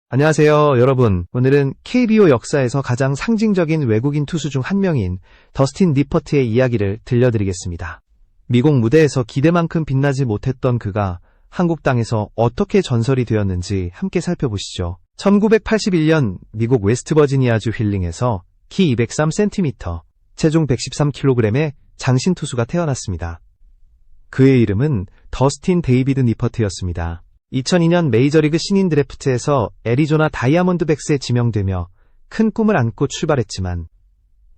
안녕하세요, 여러분. 오늘은 KBO 역사에서 가장 상징적인 외국인 투수 중 한 명인 더스틴 니퍼트의 이야기를 들려드리겠습니다. 미국 무대에서 기대만큼 빛나지 못했던 그가 한국 땅에서 어떻게 전설이 되었는지 함께 살펴보시죠. 1981년 미국 웨스트버지니아주 휠링에서 키 203cm, 체중 113kg의 장신 투수가 태어났습니다. 그의 이름은 더스틴 데이비드 니퍼트였습니다. 2002년 메이저리그 신인 드래프트에서 애리조나 다이아몬드백스에 지명되며 큰 꿈을 안고 출발했지만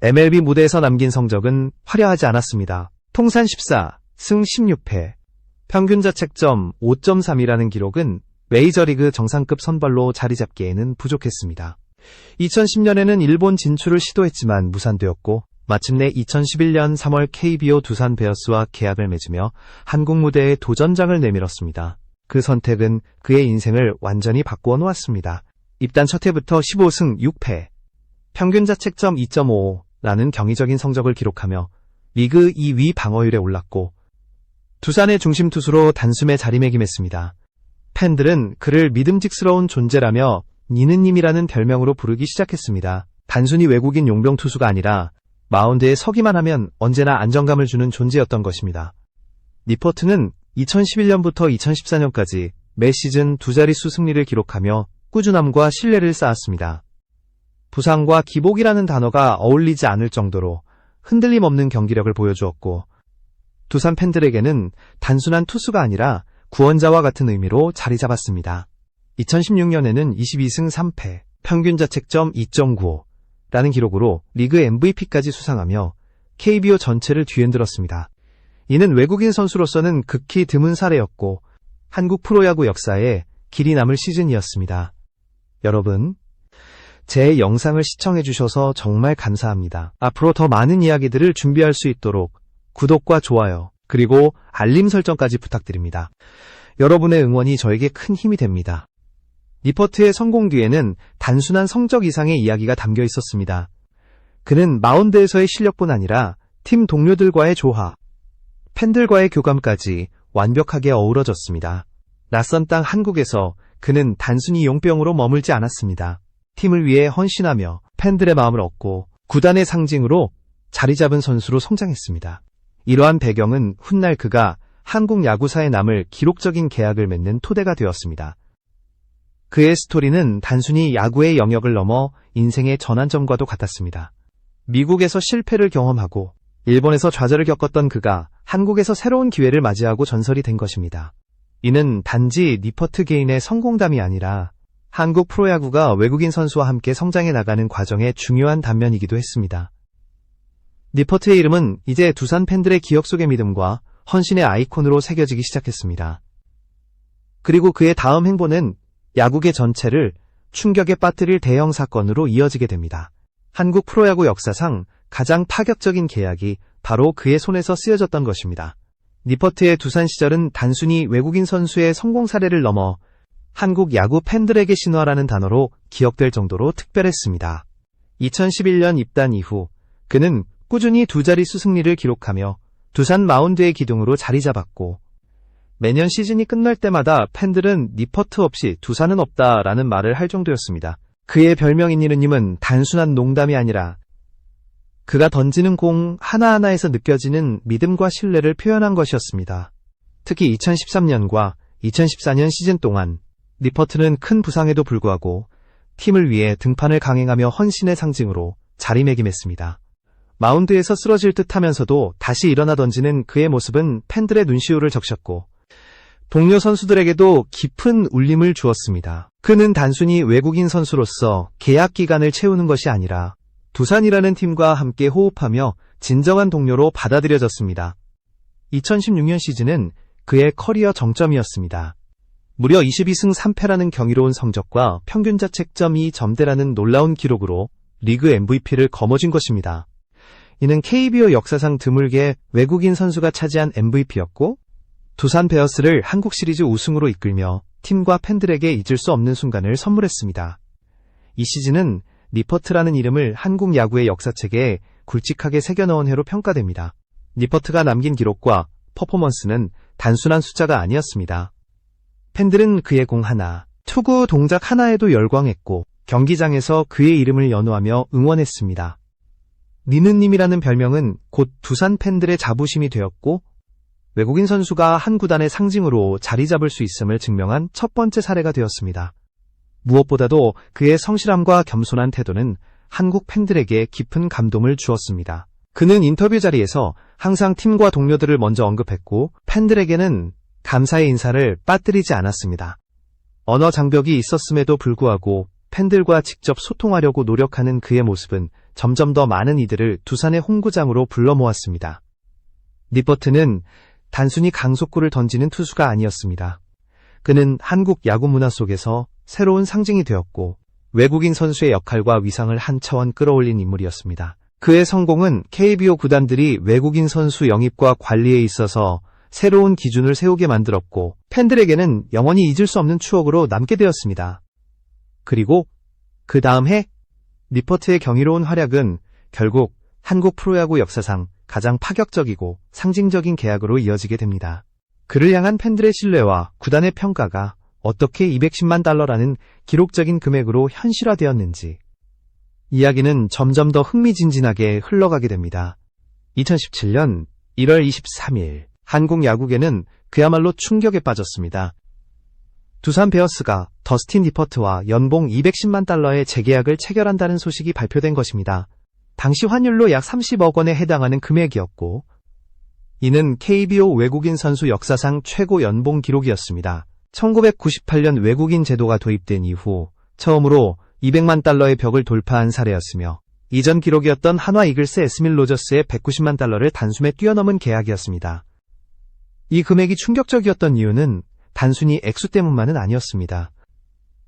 MLB 무대에서 남긴 성적은 화려하지 않았습니다. 통산 14승 16패, 평균 자책점 5.3이라는 기록은 메이저리그 정상급 선발로 자리 잡기에는 부족했습니다. 2010년에는 일본 진출을 시도했지만 무산되었고 마침내 2011년 3월 KBO 두산 베어스와 계약을 맺으며 한국 무대에 도전장을 내밀었습니다. 그 선택은 그의 인생을 완전히 바꾸어 놓았습니다. 입단 첫 해부터 15승 6패, 평균 자책점 2.55라는 경이적인 성적을 기록하며 리그 2위 방어율에 올랐고 두산의 중심 투수로 단숨에 자리매김했습니다. 팬들은 그를 믿음직스러운 존재라며 니느님이라는 별명으로 부르기 시작했습니다. 단순히 외국인 용병 투수가 아니라 마운드에 서기만 하면 언제나 안정감을 주는 존재였던 것입니다. 니퍼트는 2011년부터 2014년까지 매 시즌 두 자릿수 승리를 기록하며 꾸준함과 신뢰를 쌓았습니다. 부상과 기복이라는 단어가 어울리지 않을 정도로 흔들림 없는 경기력을 보여주었고 두산 팬들에게는 단순한 투수가 아니라 구원자와 같은 의미로 자리 잡았습니다. 2016년에는 22승 3패, 평균 자책점 2.95라는 기록으로 리그 MVP까지 수상하며 KBO 전체를 뒤흔들었습니다. 이는 외국인 선수로서는 극히 드문 사례였고 한국 프로야구 역사에 길이 남을 시즌이었습니다. 여러분, 제 영상을 시청해주셔서 정말 감사합니다. 앞으로 더 많은 이야기들을 준비할 수 있도록 구독과 좋아요, 그리고 알림 설정까지 부탁드립니다. 여러분의 응원이 저에게 큰 힘이 됩니다. 니퍼트의 성공 뒤에는 단순한 성적 이상의 이야기가 담겨 있었습니다. 그는 마운드에서의 실력뿐 아니라 팀 동료들과의 조화, 팬들과의 교감까지 완벽하게 어우러졌습니다. 낯선 땅 한국에서 그는 단순히 용병으로 머물지 않았습니다. 팀을 위해 헌신하며 팬들의 마음을 얻고 구단의 상징으로 자리 잡은 선수로 성장했습니다. 이러한 배경은 훗날 그가 한국 야구사에 남을 기록적인 계약을 맺는 토대가 되었습니다. 그의 스토리는 단순히 야구의 영역을 넘어 인생의 전환점과도 같았습니다. 미국에서 실패를 경험하고 일본에서 좌절을 겪었던 그가 한국에서 새로운 기회를 맞이하고 전설이 된 것입니다. 이는 단지 니퍼트 개인의 성공담이 아니라 한국 프로야구가 외국인 선수와 함께 성장해 나가는 과정의 중요한 단면이기도 했습니다. 니퍼트의 이름은 이제 두산 팬들의 기억 속의 믿음과 헌신의 아이콘으로 새겨지기 시작했습니다. 그리고 그의 다음 행보는 야구계 전체를 충격에 빠뜨릴 대형 사건으로 이어지게 됩니다. 한국 프로야구 역사상 가장 파격적인 계약이 바로 그의 손에서 쓰여졌던 것입니다. 니퍼트의 두산 시절은 단순히 외국인 선수의 성공 사례를 넘어 한국 야구 팬들에게 신화라는 단어로 기억될 정도로 특별했습니다. 2011년 입단 이후 그는 꾸준히 두 자릿수 승리를 기록하며 두산 마운드의 기둥으로 자리 잡았고 매년 시즌이 끝날 때마다 팬들은 니퍼트 없이 두산은 없다라는 말을 할 정도였습니다. 그의 별명인 니느님은 단순한 농담이 아니라 그가 던지는 공 하나하나에서 느껴지는 믿음과 신뢰를 표현한 것이었습니다. 특히 2013년과 2014년 시즌 동안 니퍼트는 큰 부상에도 불구하고 팀을 위해 등판을 강행하며 헌신의 상징으로 자리매김했습니다. 마운드에서 쓰러질 듯 하면서도 다시 일어나 던지는 그의 모습은 팬들의 눈시울을 적셨고 동료 선수들에게도 깊은 울림을 주었습니다. 그는 단순히 외국인 선수로서 계약 기간을 채우는 것이 아니라 두산이라는 팀과 함께 호흡하며 진정한 동료로 받아들여졌습니다. 2016년 시즌은 그의 커리어 정점이었습니다. 무려 22승 3패라는 경이로운 성적과 평균 자책점 2점대라는 놀라운 기록으로 리그 MVP를 거머쥔 것입니다. 이는 KBO 역사상 드물게 외국인 선수가 차지한 MVP였고 두산 베어스를 한국 시리즈 우승으로 이끌며 팀과 팬들에게 잊을 수 없는 순간을 선물했습니다. 이 시즌은 니퍼트라는 이름을 한국 야구의 역사책에 굵직하게 새겨넣은 해로 평가됩니다. 니퍼트가 남긴 기록과 퍼포먼스는 단순한 숫자가 아니었습니다. 팬들은 그의 공 하나, 투구 동작 하나에도 열광했고 경기장에서 그의 이름을 연호하며 응원했습니다. 니느님이라는 별명은 곧 두산 팬들의 자부심이 되었고 외국인 선수가 한 구단의 상징으로 자리 잡을 수 있음을 증명한 첫 번째 사례가 되었습니다. 무엇보다도 그의 성실함과 겸손한 태도는 한국 팬들에게 깊은 감동을 주었습니다. 그는 인터뷰 자리에서 항상 팀과 동료들을 먼저 언급했고 팬들에게는 감사의 인사를 빠뜨리지 않았습니다. 언어 장벽이 있었음에도 불구하고 팬들과 직접 소통하려고 노력하는 그의 모습은 점점 더 많은 이들을 두산의 홈구장으로 불러 모았습니다. 니퍼트는 단순히 강속구를 던지는 투수가 아니었습니다. 그는 한국 야구 문화 속에서 새로운 상징이 되었고 외국인 선수의 역할과 위상을 한 차원 끌어올린 인물이었습니다. 그의 성공은 KBO 구단들이 외국인 선수 영입과 관리에 있어서 새로운 기준을 세우게 만들었고 팬들에게는 영원히 잊을 수 없는 추억으로 남게 되었습니다. 그리고 그 다음 해 니퍼트의 경이로운 활약은 결국 한국 프로야구 역사상 가장 파격적이고 상징적인 계약으로 이어지게 됩니다. 그를 향한 팬들의 신뢰와 구단의 평가가 어떻게 210만 달러라는 기록적인 금액으로 현실화되었는지 이야기는 점점 더 흥미진진하게 흘러가게 됩니다. 2017년 1월 23일 한국 야구계는 그야말로 충격에 빠졌습니다. 두산 베어스가 더스틴 니퍼트와 연봉 210만 달러의 재계약을 체결한다는 소식이 발표된 것입니다. 당시 환율로 약 30억 원에 해당하는 금액이었고 이는 KBO 외국인 선수 역사상 최고 연봉 기록이었습니다. 1998년 외국인 제도가 도입된 이후 처음으로 200만 달러의 벽을 돌파한 사례였으며 이전 기록이었던 한화 이글스 에스밀 로저스의 190만 달러를 단숨에 뛰어넘은 계약이었습니다. 이 금액이 충격적이었던 이유는 단순히 액수 때문만은 아니었습니다.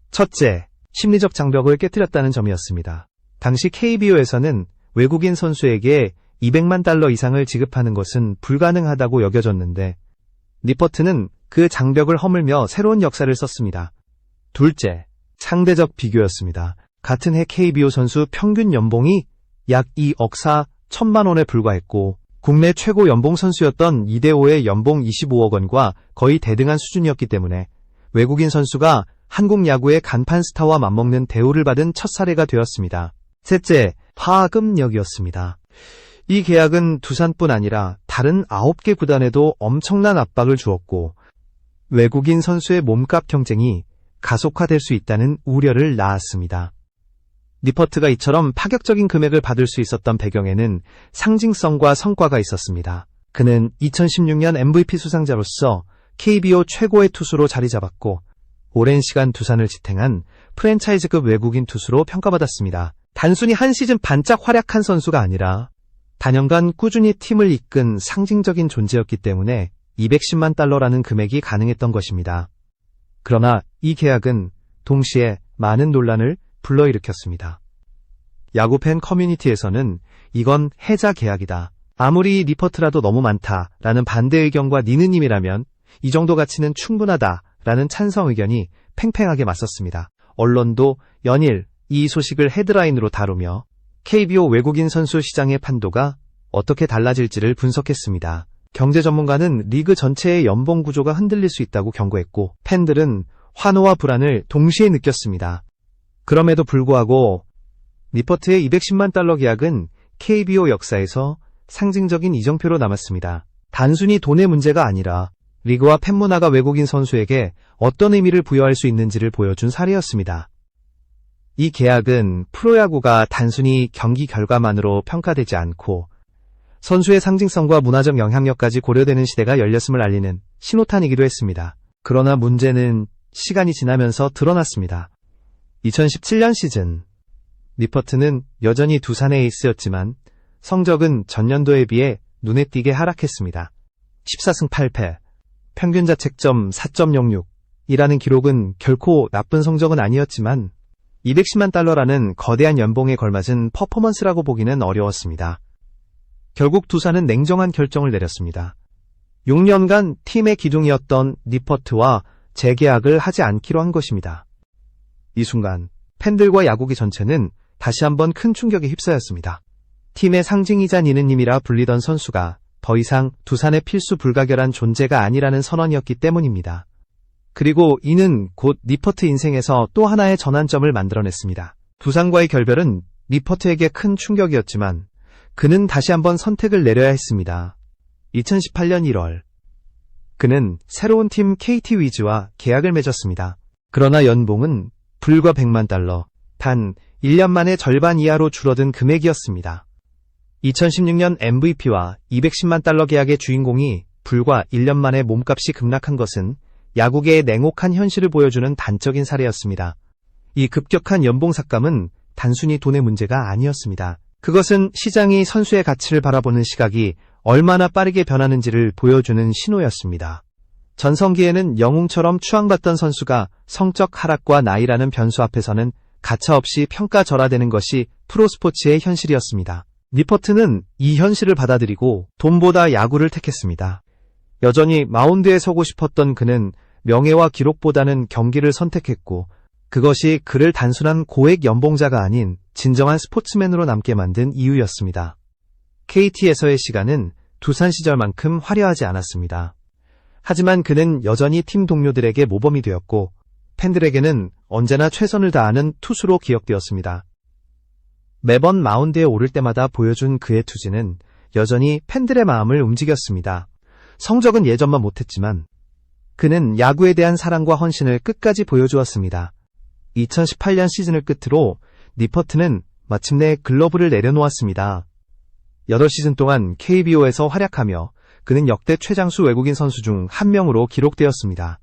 첫째, 심리적 장벽을 깨뜨렸다는 점이었습니다. 당시 KBO에서는 외국인 선수에게 200만 달러 이상을 지급하는 것은 불가능하다고 여겨졌는데 니퍼트는 그 장벽을 허물며 새로운 역사를 썼습니다. 둘째, 상대적 비교였습니다. 같은 해 KBO 선수 평균 연봉이 약 2억 4천만 원에 불과했고 국내 최고 연봉 선수였던 이대호의 연봉 25억 원과 거의 대등한 수준이었기 때문에 외국인 선수가 한국 야구의 간판 스타와 맞먹는 대우를 받은 첫 사례가 되었습니다. 셋째, 파급력이었습니다. 이 계약은 두산뿐 아니라 다른 9개 구단에도 엄청난 압박을 주었고 외국인 선수의 몸값 경쟁이 가속화될 수 있다는 우려를 낳았습니다. 니퍼트가 이처럼 파격적인 금액을 받을 수 있었던 배경에는 상징성과 성과가 있었습니다. 그는 2016년 MVP 수상자로서 KBO 최고의 투수로 자리 잡았고 오랜 시간 두산을 지탱한 프랜차이즈급 외국인 투수로 평가받았습니다. 단순히 한 시즌 반짝 활약한 선수가 아니라 단연간 꾸준히 팀을 이끈 상징적인 존재였기 때문에 210만 달러라는 금액이 가능했던 것입니다. 그러나 이 계약은 동시에 많은 논란을 불러일으켰습니다. 야구팬 커뮤니티에서는 이건 해자 계약이다. 아무리 니퍼트라도 너무 많다라는 반대 의견과 니느님이라면 이 정도 가치는 충분하다라는 찬성 의견이 팽팽하게 맞섰습니다. 언론도 연일 이 소식을 헤드라인으로 다루며 KBO 외국인 선수 시장의 판도가 어떻게 달라질지를 분석했습니다. 경제 전문가는 리그 전체의 연봉 구조가 흔들릴 수 있다고 경고했고 팬들은 환호와 불안을 동시에 느꼈습니다. 그럼에도 불구하고 니퍼트의 210만 달러 계약은 KBO 역사에서 상징적인 이정표로 남았습니다. 단순히 돈의 문제가 아니라 리그와 팬문화가 외국인 선수에게 어떤 의미를 부여할 수 있는지를 보여준 사례였습니다. 이 계약은 프로야구가 단순히 경기 결과만으로 평가되지 않고 선수의 상징성과 문화적 영향력까지 고려되는 시대가 열렸음을 알리는 신호탄이기도 했습니다. 그러나 문제는 시간이 지나면서 드러났습니다. 2017년 시즌 니퍼트는 여전히 두산의 에이스였지만 성적은 전년도에 비해 눈에 띄게 하락했습니다. 14승 8패, 평균 자책점 4.06이라는 기록은 결코 나쁜 성적은 아니었지만 210만 달러라는 거대한 연봉에 걸맞은 퍼포먼스라고 보기는 어려웠습니다. 결국 두산은 냉정한 결정을 내렸습니다. 6년간 팀의 기둥이었던 니퍼트와 재계약을 하지 않기로 한 것입니다. 이 순간 팬들과 야구계 전체는 다시 한번 큰 충격에 휩싸였습니다. 팀의 상징이자 니느님이라 불리던 선수가 더 이상 두산의 필수 불가결한 존재가 아니라는 선언이었기 때문입니다. 그리고 이는 곧 니퍼트 인생에서 또 하나의 전환점을 만들어냈습니다. 두산과의 결별은 니퍼트에게 큰 충격이었지만 그는 다시 한번 선택을 내려야 했습니다. 2018년 1월 그는 새로운 팀 KT 위즈와 계약을 맺었습니다. 그러나 연봉은 불과 100만 달러, 단 1년 만에 절반 이하로 줄어든 금액이었습니다. 2016년 MVP와 210만 달러 계약의 주인공이 불과 1년 만에 몸값이 급락한 것은 야구계의 냉혹한 현실을 보여주는 단적인 사례였습니다. 이 급격한 연봉 삭감은 단순히 돈의 문제가 아니었습니다. 그것은 시장이 선수의 가치를 바라보는 시각이 얼마나 빠르게 변하는지를 보여주는 신호였습니다. 전성기에는 영웅처럼 추앙받던 선수가 성적 하락과 나이라는 변수 앞에서는 가차없이 평가절하되는 것이 프로스포츠의 현실이었습니다. 니퍼트는 이 현실을 받아들이고 돈보다 야구를 택했습니다. 여전히 마운드에 서고 싶었던 그는 명예와 기록보다는 경기를 선택했고 그것이 그를 단순한 고액 연봉자가 아닌 진정한 스포츠맨으로 남게 만든 이유였습니다. KT에서의 시간은 두산 시절만큼 화려하지 않았습니다. 하지만 그는 여전히 팀 동료들에게 모범이 되었고 팬들에게는 언제나 최선을 다하는 투수로 기억되었습니다. 매번 마운드에 오를 때마다 보여준 그의 투지는 여전히 팬들의 마음을 움직였습니다. 성적은 예전만 못했지만 그는 야구에 대한 사랑과 헌신을 끝까지 보여주었습니다. 2018년 시즌을 끝으로 니퍼트는 마침내 글러브를 내려놓았습니다. 8시즌 동안 KBO에서 활약하며 그는 역대 최장수 외국인 선수 중 한 명으로 기록되었습니다.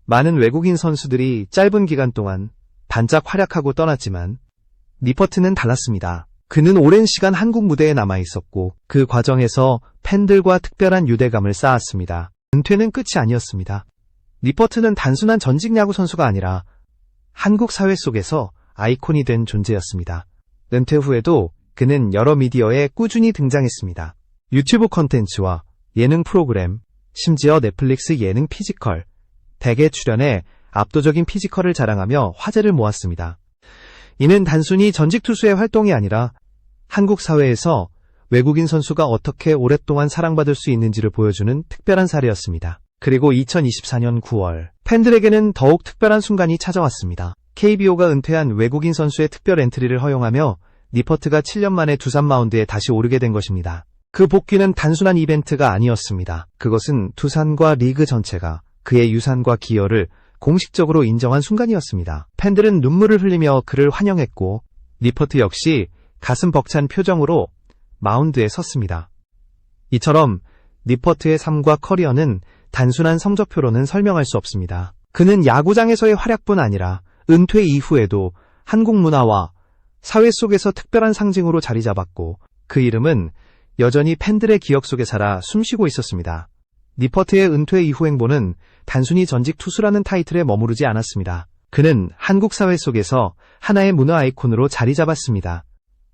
많은 외국인 선수들이 짧은 기간 동안 반짝 활약하고 떠났지만 니퍼트는 달랐습니다. 그는 오랜 시간 한국 무대에 남아있었고 그 과정에서 팬들과 특별한 유대감을 쌓았습니다. 은퇴는 끝이 아니었습니다. 니퍼트는 단순한 전직 야구 선수가 아니라 한국 사회 속에서 아이콘이 된 존재였습니다. 은퇴 후에도 그는 여러 미디어에 꾸준히 등장했습니다. 유튜브 콘텐츠와 예능 프로그램, 심지어 넷플릭스 예능 피지컬, 100에 출연해 압도적인 피지컬을 자랑하며 화제를 모았습니다. 이는 단순히 전직 투수의 활동이 아니라 한국 사회에서 외국인 선수가 어떻게 오랫동안 사랑받을 수 있는지를 보여주는 특별한 사례였습니다. 그리고 2024년 9월, 팬들에게는 더욱 특별한 순간이 찾아왔습니다. KBO가 은퇴한 외국인 선수의 특별 엔트리를 허용하며 니퍼트가 7년 만에 두산 마운드에 다시 오르게 된 것입니다. 그 복귀는 단순한 이벤트가 아니었습니다. 그것은 두산과 리그 전체가 그의 유산과 기여를 공식적으로 인정한 순간이었습니다. 팬들은 눈물을 흘리며 그를 환영했고 니퍼트 역시 가슴 벅찬 표정으로 마운드에 섰습니다. 이처럼 니퍼트의 삶과 커리어는 단순한 성적표로는 설명할 수 없습니다. 그는 야구장에서의 활약뿐 아니라 은퇴 이후에도 한국 문화와 사회 속에서 특별한 상징으로 자리 잡았고 그 이름은 여전히 팬들의 기억 속에 살아 숨쉬고 있었습니다. 니퍼트의 은퇴 이후 행보는 단순히 전직 투수라는 타이틀에 머무르지 않았습니다. 그는 한국 사회 속에서 하나의 문화 아이콘으로 자리 잡았습니다.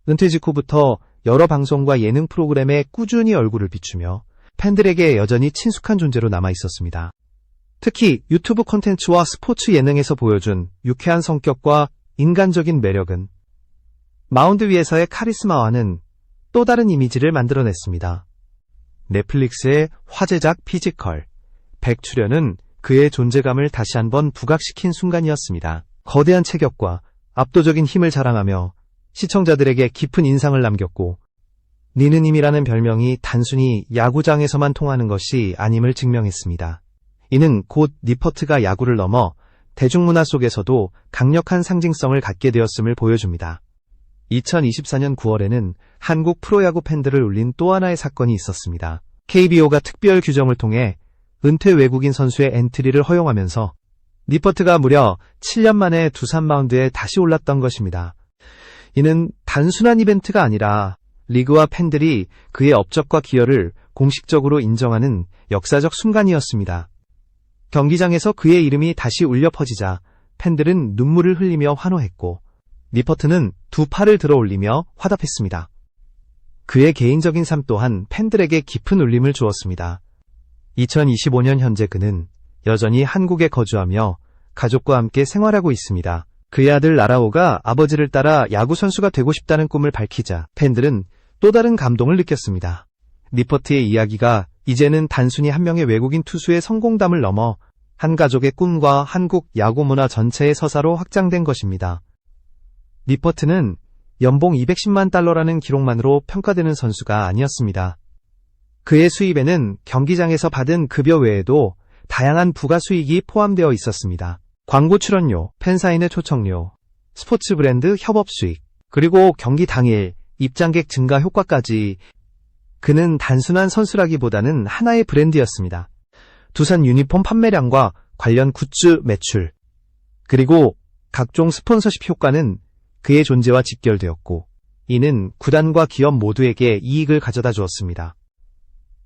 은퇴 직후부터 여러 방송과 예능 프로그램에 꾸준히 얼굴을 비추며 팬들에게 여전히 친숙한 존재로 남아 있었습니다. 특히 유튜브 콘텐츠와 스포츠 예능에서 보여준 유쾌한 성격과 인간적인 매력은 마운드 위에서의 카리스마와는 또 다른 이미지를 만들어냈습니다. 넷플릭스의 화제작 피지컬, 100 출연은 그의 존재감을 다시 한번 부각시킨 순간이었습니다. 거대한 체격과 압도적인 힘을 자랑하며 시청자들에게 깊은 인상을 남겼고 니느님이라는 별명이 단순히 야구장에서만 통하는 것이 아님을 증명했습니다. 이는 곧 니퍼트가 야구를 넘어 대중문화 속에서도 강력한 상징성을 갖게 되었음을 보여줍니다. 2024년 9월에는 한국 프로야구 팬들을 울린 또 하나의 사건이 있었습니다. KBO가 특별 규정을 통해 은퇴 외국인 선수의 엔트리를 허용하면서 니퍼트가 무려 7년 만에 두산 마운드에 다시 올랐던 것입니다. 이는 단순한 이벤트가 아니라 리그와 팬들이 그의 업적과 기여를 공식적으로 인정하는 역사적 순간이었습니다. 경기장에서 그의 이름이 다시 울려 퍼지자 팬들은 눈물을 흘리며 환호했고 니퍼트는 두 팔을 들어 올리며 화답했습니다. 그의 개인적인 삶 또한 팬들에게 깊은 울림을 주었습니다. 2025년 현재 그는 여전히 한국에 거주하며 가족과 함께 생활하고 있습니다. 그의 아들 나라오가 아버지를 따라 야구선수가 되고 싶다는 꿈을 밝히자 팬들은 또 다른 감동을 느꼈습니다. 니퍼트의 이야기가 이제는 단순히 한 명의 외국인 투수의 성공담을 넘어 한 가족의 꿈과 한국 야구 문화 전체의 서사로 확장된 것입니다. 니퍼트는 연봉 210만 달러라는 기록만으로 평가되는 선수가 아니었습니다. 그의 수입에는 경기장에서 받은 급여 외에도 다양한 부가 수익이 포함되어 있었습니다. 광고 출연료, 팬사인회 초청료, 스포츠 브랜드 협업 수익, 그리고 경기 당일 입장객 증가 효과까지. 그는 단순한 선수라기보다는 하나의 브랜드였습니다. 두산 유니폼 판매량과 관련 굿즈 매출, 그리고 각종 스폰서십 효과는 그의 존재와 직결되었고, 이는 구단과 기업 모두에게 이익을 가져다 주었습니다.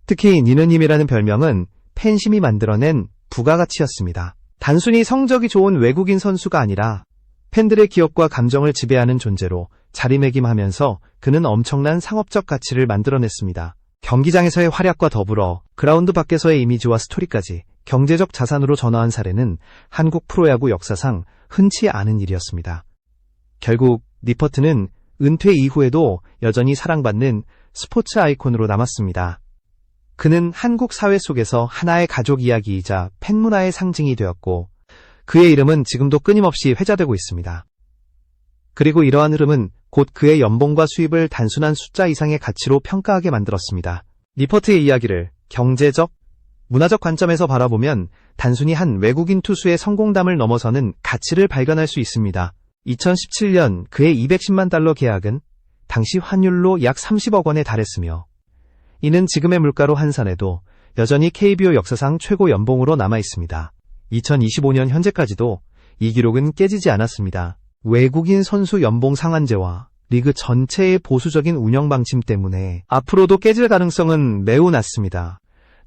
특히 니느님이라는 별명은 팬심이 만들어낸 부가가치였습니다. 단순히 성적이 좋은 외국인 선수가 아니라 팬들의 기억과 감정을 지배하는 존재로 자리매김하면서 그는 엄청난 상업적 가치를 만들어냈습니다. 경기장에서의 활약과 더불어 그라운드 밖에서의 이미지와 스토리까지 경제적 자산으로 전환한 사례는 한국 프로야구 역사상 흔치 않은 일이었습니다. 결국 니퍼트는 은퇴 이후에도 여전히 사랑받는 스포츠 아이콘으로 남았습니다. 그는 한국 사회 속에서 하나의 가족 이야기이자 팬문화의 상징이 되었고, 그의 이름은 지금도 끊임없이 회자되고 있습니다. 그리고 이러한 흐름은 곧 그의 연봉과 수입을 단순한 숫자 이상의 가치로 평가하게 만들었습니다. 니퍼트의 이야기를 경제적, 문화적 관점에서 바라보면 단순히 한 외국인 투수의 성공담을 넘어서는 가치를 발견할 수 있습니다. 2017년 그의 210만 달러 계약은 당시 환율로 약 30억 원에 달했으며, 이는 지금의 물가로 환산해도 여전히 KBO 역사상 최고 연봉으로 남아있습니다. 2025년 현재까지도 이 기록은 깨지지 않았습니다. 외국인 선수 연봉 상한제와 리그 전체의 보수적인 운영 방침 때문에 앞으로도 깨질 가능성은 매우 낮습니다.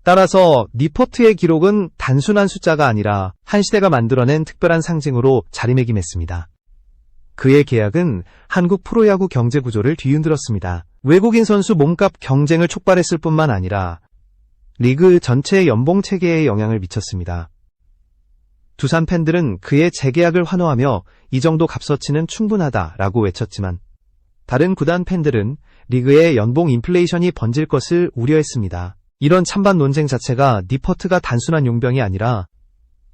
따라서 니퍼트의 기록은 단순한 숫자가 아니라 한 시대가 만들어낸 특별한 상징으로 자리매김했습니다. 그의 계약은 한국 프로야구 경제 구조를 뒤흔들었습니다. 외국인 선수 몸값 경쟁을 촉발했을 뿐만 아니라 리그 전체의 연봉 체계에 영향을 미쳤습니다. 두산 팬들은 그의 재계약을 환호하며 이 정도 값어치는 충분하다라고 외쳤지만, 다른 구단 팬들은 리그의 연봉 인플레이션이 번질 것을 우려했습니다. 이런 찬반 논쟁 자체가 니퍼트가 단순한 용병이 아니라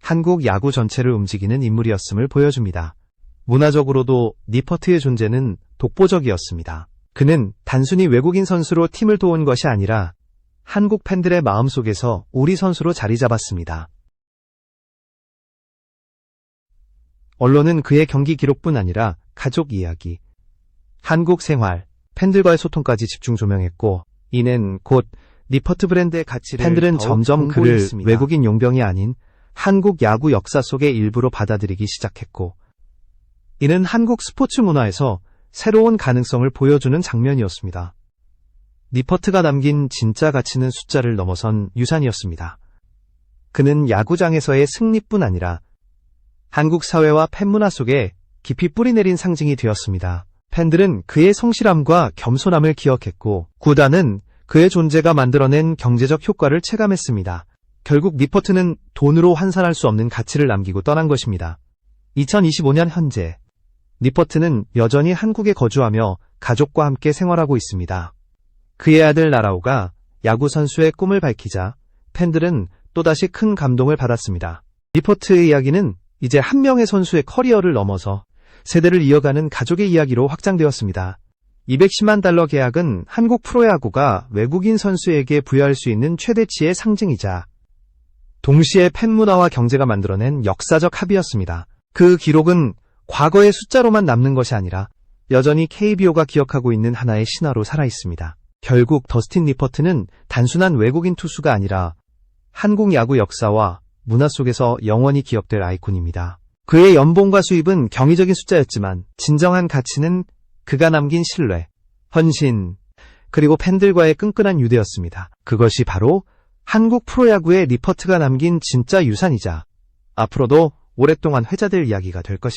한국 야구 전체를 움직이는 인물이었음을 보여줍니다. 문화적으로도 니퍼트의 존재는 독보적이었습니다. 그는 단순히 외국인 선수로 팀을 도운 것이 아니라 한국 팬들의 마음속에서 우리 선수로 자리 잡았습니다. 언론은 그의 경기 기록뿐 아니라 가족 이야기, 한국 생활, 팬들과의 소통까지 집중 조명했고, 이는 곧 니퍼트 브랜드의 가치를 팬들은 점점 그를 했습니다. 외국인 용병이 아닌 한국 야구 역사 속의 일부로 받아들이기 시작했고, 이는 한국 스포츠 문화에서 새로운 가능성을 보여주는 장면이었습니다. 니퍼트가 남긴 진짜 가치는 숫자를 넘어선 유산이었습니다. 그는 야구장에서의 승리뿐 아니라 한국 사회와 팬문화 속에 깊이 뿌리내린 상징이 되었습니다. 팬들은 그의 성실함과 겸손함을 기억했고, 구단은 그의 존재가 만들어낸 경제적 효과를 체감했습니다. 결국 니퍼트는 돈으로 환산할 수 없는 가치를 남기고 떠난 것입니다. 2025년 현재 니퍼트는 여전히 한국에 거주하며 가족과 함께 생활하고 있습니다. 그의 아들 나라우가 야구 선수의 꿈을 밝히자 팬들은 또다시 큰 감동을 받았습니다. 니퍼트의 이야기는 이제 한 명의 선수의 커리어를 넘어서 세대를 이어가는 가족의 이야기로 확장되었습니다. 210만 달러 계약은 한국 프로야구가 외국인 선수에게 부여할 수 있는 최대치의 상징이자 동시에 팬문화와 경제가 만들어낸 역사적 합의였습니다. 그 기록은 과거의 숫자로만 남는 것이 아니라 여전히 KBO가 기억하고 있는 하나의 신화로 살아있습니다. 결국 더스틴 니퍼트는 단순한 외국인 투수가 아니라 한국 야구 역사와 문화 속에서 영원히 기억될 아이콘입니다. 그의 연봉과 수입은 경이적인 숫자였지만 진정한 가치는 그가 남긴 신뢰, 헌신, 그리고 팬들과의 끈끈한 유대였습니다. 그것이 바로 한국 프로야구의 니퍼트가 남긴 진짜 유산이자 앞으로도 오랫동안 회자될 이야기가 될 것입니다.